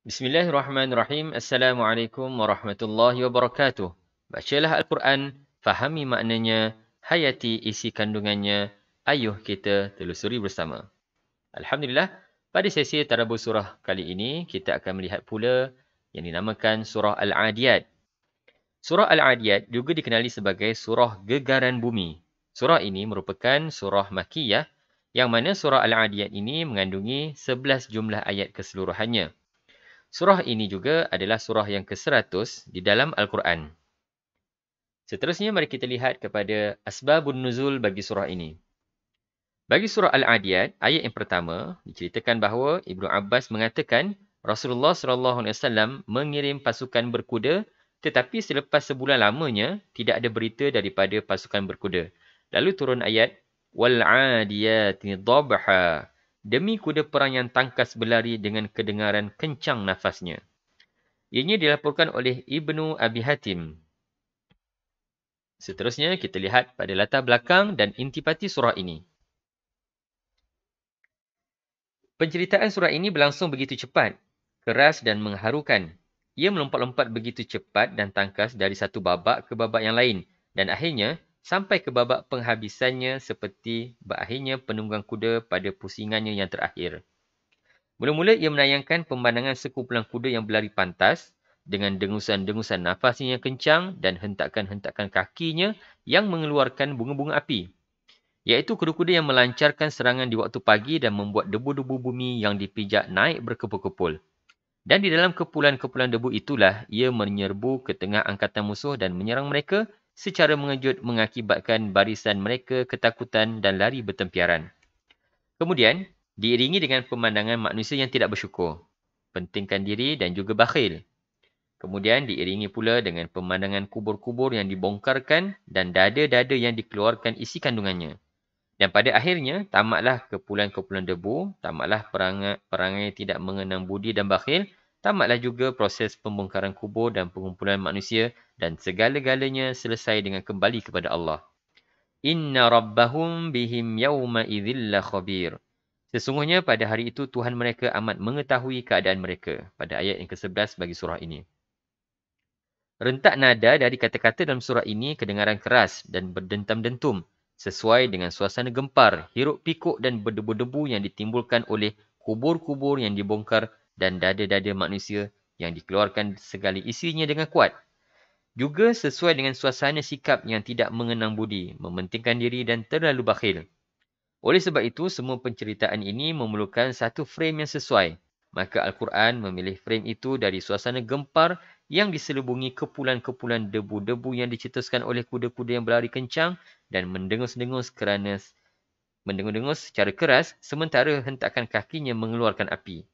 Bismillahirrahmanirrahim. Assalamualaikum warahmatullahi wabarakatuh. Bacalah Al-Quran, fahami maknanya, hayati isi kandungannya, ayuh kita telusuri bersama. Alhamdulillah, pada sesi Tadabbur Surah kali ini, kita akan melihat pula yang dinamakan Surah Al-Adiyat. Surah Al-Adiyat juga dikenali sebagai Surah Gegaran Bumi. Surah ini merupakan Surah Makkiyah, yang mana Surah Al-Adiyat ini mengandungi 11 jumlah ayat keseluruhannya. Surah ini juga adalah surah yang ke-100 di dalam Al-Quran. Seterusnya, mari kita lihat kepada asbabun nuzul bagi surah ini. Bagi surah Al-Adiyat, ayat yang pertama, diceritakan bahawa Ibnu Abbas mengatakan Rasulullah SAW mengirim pasukan berkuda, tetapi selepas sebulan lamanya, tidak ada berita daripada pasukan berkuda. Lalu turun ayat, وَالْعَادِيَاتِ ضَبْحًا. Demi kuda perang yang tangkas berlari dengan kedengaran kencang nafasnya. Ianya dilaporkan oleh Ibnu Abi Hatim. Seterusnya, kita lihat pada latar belakang dan intipati surah ini. Penceritaan surah ini berlangsung begitu cepat, keras dan mengharukan. Ia melompat-lompat begitu cepat dan tangkas dari satu babak ke babak yang lain dan akhirnya sampai ke babak penghabisannya seperti berakhirnya penunggang kuda pada pusingannya yang terakhir. Mula-mula ia menayangkan pemandangan sekumpulan kuda yang berlari pantas dengan dengusan-dengusan nafasnya yang kencang dan hentakan-hentakan kakinya yang mengeluarkan bunga-bunga api. Iaitu kuda-kuda yang melancarkan serangan di waktu pagi dan membuat debu-debu bumi yang dipijak naik berkepul-kepul. Dan di dalam kepulan-kepulan debu itulah ia menyerbu ke tengah angkatan musuh dan menyerang mereka secara mengejut mengakibatkan barisan mereka ketakutan dan lari bertempiaran. Kemudian, diiringi dengan pemandangan manusia yang tidak bersyukur, pentingkan diri dan juga bakhil. Kemudian diiringi pula dengan pemandangan kubur-kubur yang dibongkarkan dan dada-dada yang dikeluarkan isi kandungannya. Dan pada akhirnya, tamatlah kepulan-kepulan debu, tamatlah perangai tidak mengenang budi dan bakhil, tamatlah juga proses pembongkaran kubur dan pengumpulan manusia dan segala-galanya selesai dengan kembali kepada Allah. Inna rabbahum bihim yawma idzil la khabir. Sesungguhnya pada hari itu Tuhan mereka amat mengetahui keadaan mereka. Pada ayat yang ke-11 bagi surah ini. Rentak nada dari kata-kata dalam surah ini kedengaran keras dan berdentam-dentum sesuai dengan suasana gempar, hiruk pikuk dan berdebu-debu yang ditimbulkan oleh kubur-kubur yang dibongkar dan dada-dada manusia yang dikeluarkan segala isinya dengan kuat. Juga sesuai dengan suasana sikap yang tidak mengenang budi, mementingkan diri dan terlalu bakhil. Oleh sebab itu, semua penceritaan ini memerlukan satu frame yang sesuai. Maka Al-Quran memilih frame itu dari suasana gempar yang diselubungi kepulan-kepulan debu-debu yang dicetuskan oleh kuda-kuda yang berlari kencang dan mendengus-dengus secara keras sementara hentakan kakinya mengeluarkan api.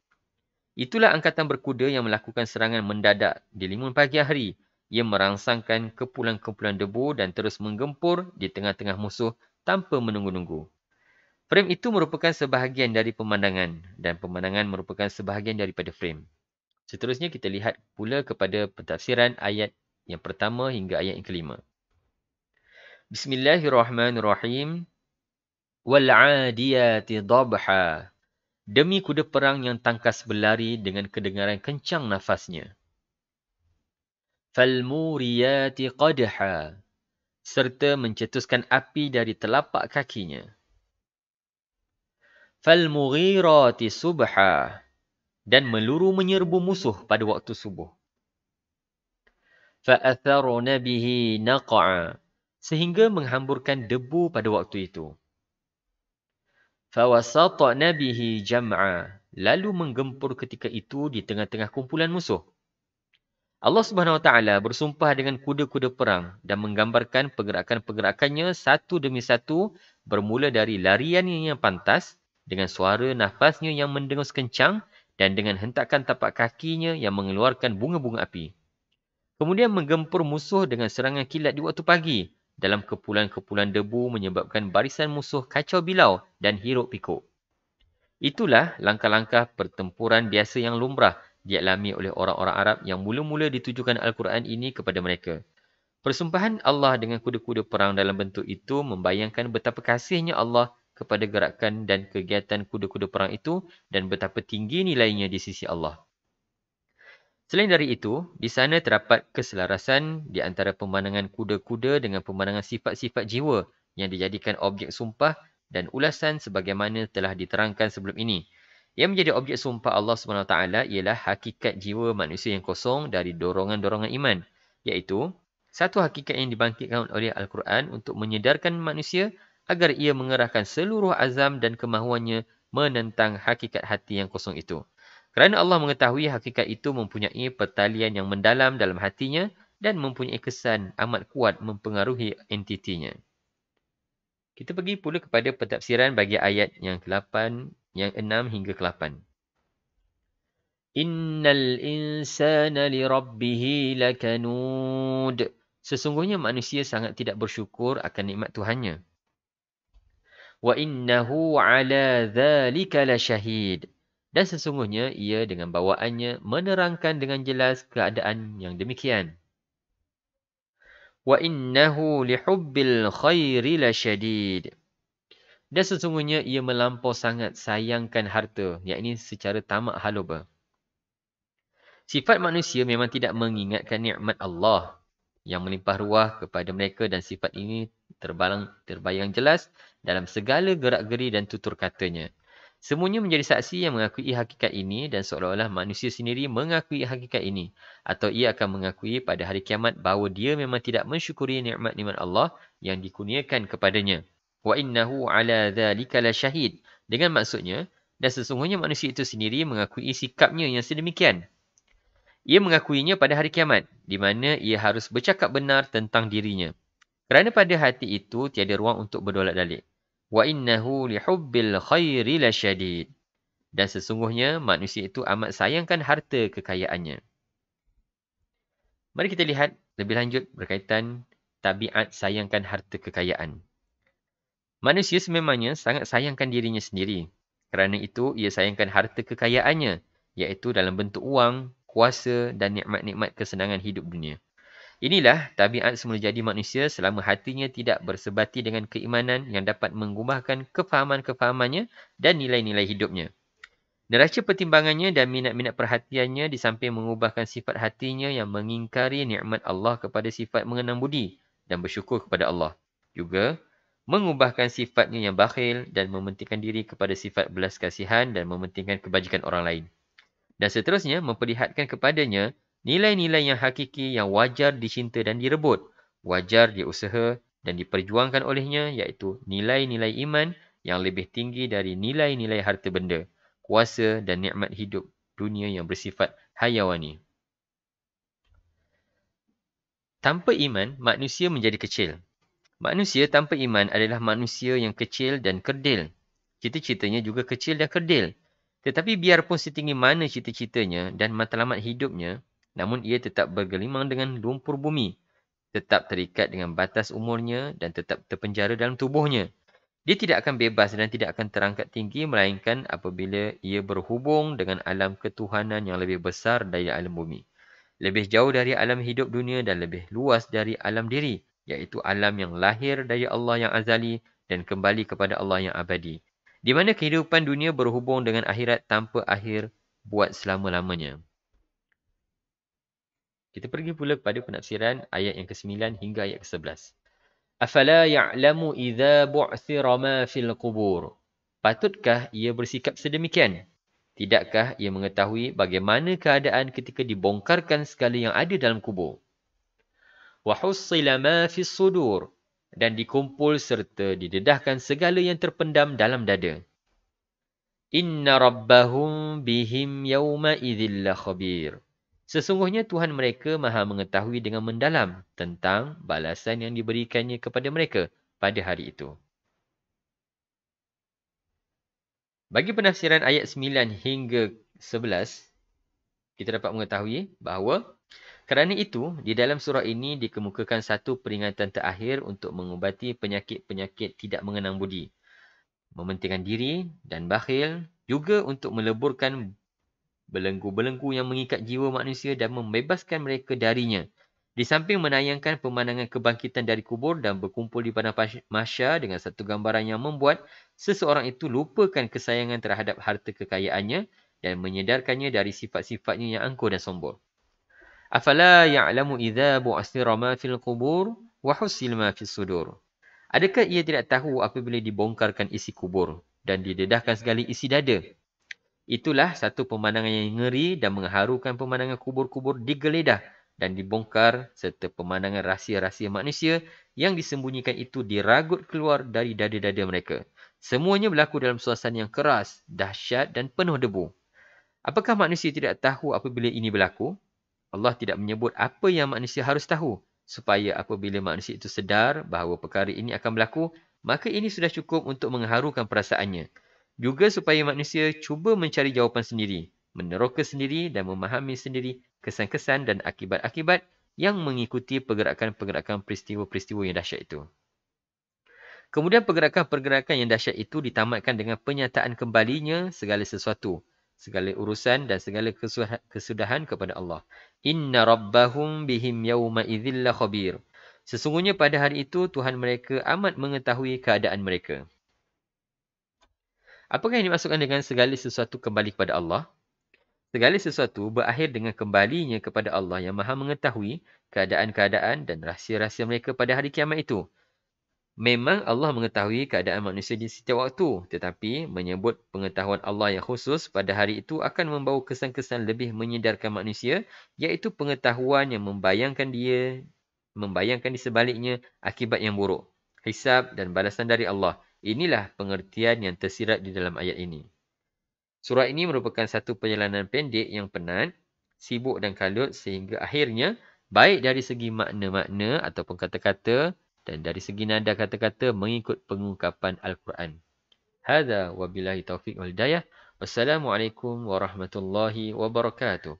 Itulah angkatan berkuda yang melakukan serangan mendadak di limun pagi hari. Ia merangsangkan kepulan-kepulan debu dan terus menggempur di tengah-tengah musuh tanpa menunggu-nunggu. Frame itu merupakan sebahagian dari pemandangan dan pemandangan merupakan sebahagian daripada frame. Seterusnya kita lihat pula kepada pentafsiran ayat yang pertama hingga ayat yang kelima. Bismillahirrahmanirrahim. Wal-'adiyati dhabha. Demi kuda perang yang tangkas berlari dengan kedengaran kencang nafasnya. Fal-muriyati qadha. Serta mencetuskan api dari telapak kakinya. Fal-mughirati subha. Dan meluru menyerbu musuh pada waktu subuh. فَأَثَرْنَ بِهِ نَقْعًا. Sehingga menghamburkan debu pada waktu itu. فَوَسَطْنَ بِهِ جَمْعًا. Lalu menggempur ketika itu di tengah-tengah kumpulan musuh. Allah Subhanahu Wa Taala bersumpah dengan kuda-kuda perang dan menggambarkan pergerakan-pergerakannya satu demi satu bermula dari lariannya yang pantas dengan suara nafasnya yang mendengus kencang dan dengan hentakan tapak kakinya yang mengeluarkan bunga-bunga api. Kemudian menggempur musuh dengan serangan kilat di waktu pagi dalam kepulan-kepulan debu menyebabkan barisan musuh kacau bilau dan hiruk pikuk. Itulah langkah-langkah pertempuran biasa yang lumrah dialami oleh orang-orang Arab yang mula-mula ditujukan Al-Quran ini kepada mereka. Persumpahan Allah dengan kuda-kuda perang dalam bentuk itu membayangkan betapa kasihnya Allah kepada gerakan dan kegiatan kuda-kuda perang itu dan betapa tinggi nilainya di sisi Allah. Selain dari itu, di sana terdapat keselarasan di antara pemandangan kuda-kuda dengan pemandangan sifat-sifat jiwa yang dijadikan objek sumpah dan ulasan sebagaimana telah diterangkan sebelum ini. Yang menjadi objek sumpah Allah SWT ialah hakikat jiwa manusia yang kosong dari dorongan-dorongan iman, iaitu satu hakikat yang dibangkitkan oleh Al-Quran untuk menyedarkan manusia agar ia mengerahkan seluruh azam dan kemahuannya menentang hakikat hati yang kosong itu. Kerana Allah mengetahui hakikat itu mempunyai pertalian yang mendalam dalam hatinya dan mempunyai kesan amat kuat mempengaruhi entitinya. Kita pergi pula kepada pentafsiran bagi ayat yang ke-8, yang 6 hingga ke-8. Innal insana lirabbihi lakanud. Sesungguhnya manusia sangat tidak bersyukur akan nikmat Tuhannya. Wa innahu ala dhalika lasyahid. Dan sesungguhnya ia dengan bawaannya menerangkan dengan jelas keadaan yang demikian. Wa innahu lihubbil khairi lasyadid. Dan sesungguhnya ia melampau sangat sayangkan harta, yakni secara tamak haluba. Sifat manusia memang tidak mengingatkan nikmat Allah yang melimpah ruah kepada mereka dan sifat ini terbayang jelas dalam segala gerak-geri dan tutur katanya. Semuanya menjadi saksi yang mengakui hakikat ini dan seolah-olah manusia sendiri mengakui hakikat ini. Atau ia akan mengakui pada hari kiamat bahawa dia memang tidak mensyukuri nikmat-nikmat Allah yang dikurniakan kepadanya. Wa innahu ala dhalika la syahid. Dengan maksudnya, dan sesungguhnya manusia itu sendiri mengakui sikapnya yang sedemikian. Ia mengakuinya pada hari kiamat, di mana ia harus bercakap benar tentang dirinya. Kerana pada hati itu tiada ruang untuk berdolak-dalik. Wa innahu lihubbil khairi lasyadid. Dan sesungguhnya manusia itu amat sayangkan harta kekayaannya. Mari kita lihat lebih lanjut berkaitan tabiat sayangkan harta kekayaan. Manusia sememangnya sangat sayangkan dirinya sendiri. Kerana itu ia sayangkan harta kekayaannya, iaitu dalam bentuk wang, kuasa dan nikmat-nikmat kesenangan hidup dunia. Inilah tabiat semula jadi manusia selama hatinya tidak bersebati dengan keimanan yang dapat mengubahkan kefahaman-kefahamannya dan nilai-nilai hidupnya. Neraca pertimbangannya dan minat-minat perhatiannya di samping mengubahkan sifat hatinya yang mengingkari nikmat Allah kepada sifat mengenang budi dan bersyukur kepada Allah. Juga mengubahkan sifatnya yang bakhil dan mementingkan diri kepada sifat belas kasihan dan mementingkan kebajikan orang lain. Dan seterusnya memperlihatkan kepadanya nilai-nilai yang hakiki yang wajar dicinta dan direbut, wajar diusaha dan diperjuangkan olehnya, iaitu nilai-nilai iman yang lebih tinggi dari nilai-nilai harta benda, kuasa dan nikmat hidup dunia yang bersifat hayawani. Tanpa iman, manusia menjadi kecil. Manusia tanpa iman adalah manusia yang kecil dan kerdil. Cita-citanya juga kecil dan kerdil. Tetapi biarpun setinggi mana cita-citanya dan matlamat hidupnya, namun ia tetap bergelimang dengan lumpur bumi, tetap terikat dengan batas umurnya dan tetap terpenjara dalam tubuhnya. Dia tidak akan bebas dan tidak akan terangkat tinggi melainkan apabila ia berhubung dengan alam ketuhanan yang lebih besar dari alam bumi. Lebih jauh dari alam hidup dunia dan lebih luas dari alam diri, iaitu alam yang lahir dari Allah yang azali dan kembali kepada Allah yang abadi. Di mana kehidupan dunia berhubung dengan akhirat tanpa akhir buat selama-lamanya. Kita pergi pula kepada penafsiran ayat yang ke-9 hingga ayat ke-11. Afala ya'lamu idza bu'thira ma fil qubur. Patutkah ia bersikap sedemikian? Tidakkah ia mengetahui bagaimana keadaan ketika dibongkarkan segala yang ada dalam kubur? Wa hussila ma fis sudur. Dan dikumpul serta didedahkan segala yang terpendam dalam dada. Inna rabbahum bihim yawma idzil khabir. Sesungguhnya Tuhan mereka maha mengetahui dengan mendalam tentang balasan yang diberikannya kepada mereka pada hari itu. Bagi penafsiran ayat 9 hingga 11, kita dapat mengetahui bahawa kerana itu, di dalam surah ini dikemukakan satu peringatan terakhir untuk mengubati penyakit-penyakit tidak mengenang budi, mementingkan diri dan bakhil, juga untuk meleburkan belenggu-belenggu yang mengikat jiwa manusia dan membebaskan mereka darinya. Di samping menayangkan pemandangan kebangkitan dari kubur dan berkumpul di padang mahsyar dengan satu gambaran yang membuat seseorang itu lupakan kesayangan terhadap harta kekayaannya dan menyedarkannya dari sifat-sifatnya yang angkuh dan sombong. Afala ya'lamu idza bu'asira ma fil qubur wa husil ma fis sudur. Adakah ia tidak tahu apabila dibongkarkan isi kubur dan didedahkan segala isi dada? Itulah satu pemandangan yang ngeri dan mengharukan pemandangan kubur-kubur digeledah dan dibongkar serta pemandangan rahsia-rahsia manusia yang disembunyikan itu diragut keluar dari dada-dada mereka. Semuanya berlaku dalam suasana yang keras, dahsyat dan penuh debu. Apakah manusia tidak tahu apabila ini berlaku? Allah tidak menyebut apa yang manusia harus tahu supaya apabila manusia itu sedar bahawa perkara ini akan berlaku, maka ini sudah cukup untuk mengharukan perasaannya. Juga supaya manusia cuba mencari jawapan sendiri, meneroka sendiri dan memahami sendiri kesan-kesan dan akibat-akibat yang mengikuti pergerakan-pergerakan peristiwa-peristiwa yang dahsyat itu. Kemudian pergerakan-pergerakan yang dahsyat itu ditamatkan dengan penyataan kembalinya segala sesuatu, segala urusan dan segala kesudahan kepada Allah. Inna rabbahum bihim yawma idzil khabir. Sesungguhnya pada hari itu Tuhan mereka amat mengetahui keadaan mereka. Apakah yang dimaksudkan dengan segala sesuatu kembali kepada Allah? Segala sesuatu berakhir dengan kembalinya kepada Allah yang Maha mengetahui keadaan-keadaan dan rahsia-rahsia mereka pada hari kiamat itu. Memang Allah mengetahui keadaan manusia di setiap waktu, tetapi menyebut pengetahuan Allah yang khusus pada hari itu akan membawa kesan-kesan lebih menyedarkan manusia, iaitu pengetahuan yang membayangkan di sebaliknya akibat yang buruk, hisab dan balasan dari Allah. Inilah pengertian yang tersirat di dalam ayat ini. Surah ini merupakan satu perjalanan pendek yang penat, sibuk dan kalut sehingga akhirnya baik dari segi makna-makna ataupun kata-kata dan dari segi nada kata-kata mengikut pengungkapan Al-Quran. Hadza wabillahi taufiq wal hidayah. Wassalamualaikum warahmatullahi wabarakatuh.